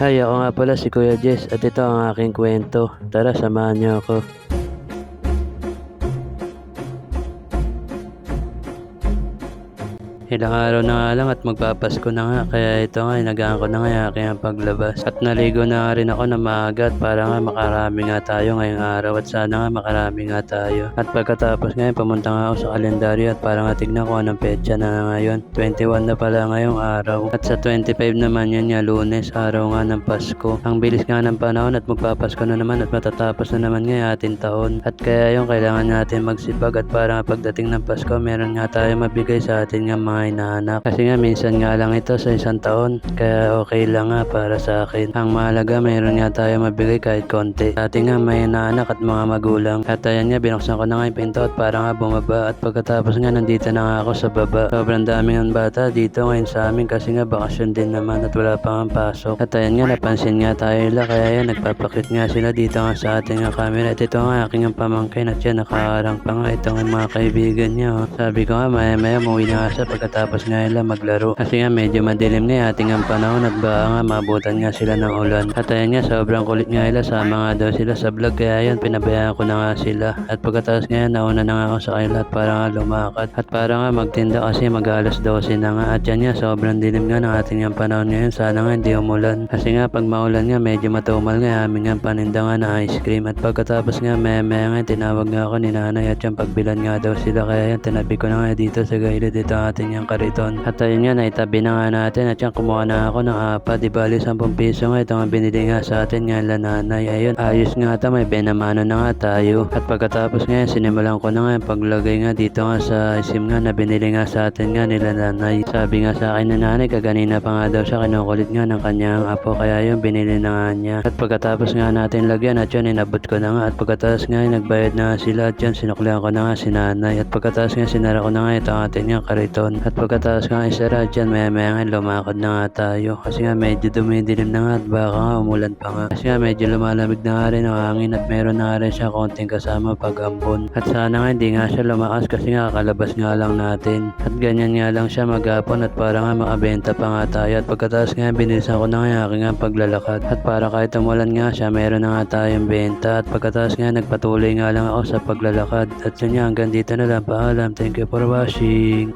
Hi, ako nga pala si Kuya Jess at ito ang aking kwento. Tara, samahan niyo ako. Ilang araw na nga lang at magpapasko na nga, kaya ito nga inagaan ko na nga yung aking paglabas. At naligo na nga rin ako na maaga at para nga makarami nga tayo ngayong araw at sana nga makarami nga tayo. At pagkatapos ngayon pumunta nga ako sa kalendaryo at para nga tignan ko anong petsa na ngayon. 21 na pala ngayong araw. At sa 25 naman yun nga, Lunes, araw nga ng Pasko. Ang bilis nga ng panahon at magpapasko na naman at matatapos na naman nga yung ating taon. At kaya yung kailangan natin magsipag at para nga pagdating ng Pasko meron nga tayo mabigay sa atin nga mga hinahanap. Kasi nga minsan nga lang ito sa isang taon, kaya okay lang nga para sa akin. Ang mahalaga meron nga tayo mabigay kahit konti. Sa ating nga may hinahanap at mga magulang. At ayan nga, binuksan ko na nga yung pinto at para nga bumaba. At pagkatapos nga nandito na nga ako sa baba. Sobrang daming ang bata dito ngayon sa amin kasi nga bakasyon din naman at wala pa nga pasok. At ayan nga, napansin nga tayo nila kaya yan nagpapakit nga sila dito nga sa ating nga camera. At ito nga aking ang pamangkin at yan nakaharang pa nga itong mga kaibigan niya. Oh. Sabi ko nga maya maya umuwi na nga siya pagkatapos nga nila maglaro. Kasi nga medyo madilim nga ating ang panahon at baka nga mabutan nga sila ng ulan. At ayan nga, sobrang kulit nga nila, sama nga daw sila sa vlog kaya yan pinabayaan ko na nga sila. At pagkatapos nga nauna na nga ako sa kanila at para nga lumakad. At para nga magtinda kasi mag-alas 12 na nga. At yan nga, sobrang dilim nga ng ating ang panahon ngayon. Sana nga hindi umulan. Kasi nga pag maulan nga medyo matumal nga aming nga paninda nga na ice cream. At pagkatapos nga maya nga tinawag nga ako ni nanay at yung pagbilan nga daw sila kaya yan tinabi ko na nga dito sa gilid dito ating yung kariton. At ayun nga, naitabi na nga natin at yan kumuha na ako ng apat. Di bali 10 piso nga ito nga binili nga sa atin nga nanay. Ayun, ayos nga ito, may benamano na nga tayo. At pagkatapos nga sinimulan ko na nga yung paglagay nga dito nga sa SIM nga na binili nga sa atin nga nila nanay. Sabi nga sa akin na nanay, kaganina pa nga daw siya kinukulit nga ng kanyang apo kaya yung binili na nga niya. At pagkatapos nga natin lagyan at yun inabot ko na nga at pagkatapos nga nagbayad na sila at yun sinuklihan ko na nga si nanay. At pagkatapos nga sinara ko na nga ito atin nga kariton. At pagkatapos nga isara at yan maya nga lumakad na nga tayo. Kasi nga medyo dumidilim na nga at baka nga umulan pa nga. Kasi nga medyo lumalamig na nga rin ang hangin at meron na nga rin siya konting kasama pag-ambon. At sana nga hindi nga siya lumakas kasi nga kalabas nga lang natin. At ganyan nga lang siya maghapon at para nga makabenta pa nga tayo. At pagkatapos nga binilisan ko na nga yung aking nga paglalakad. At para kahit umulan nga siya meron na nga tayong benta. At pagkatapos nga nagpatuloy nga lang ako sa paglalakad. At yun nga, hanggang dito na lang, paalam. Thank you for watching.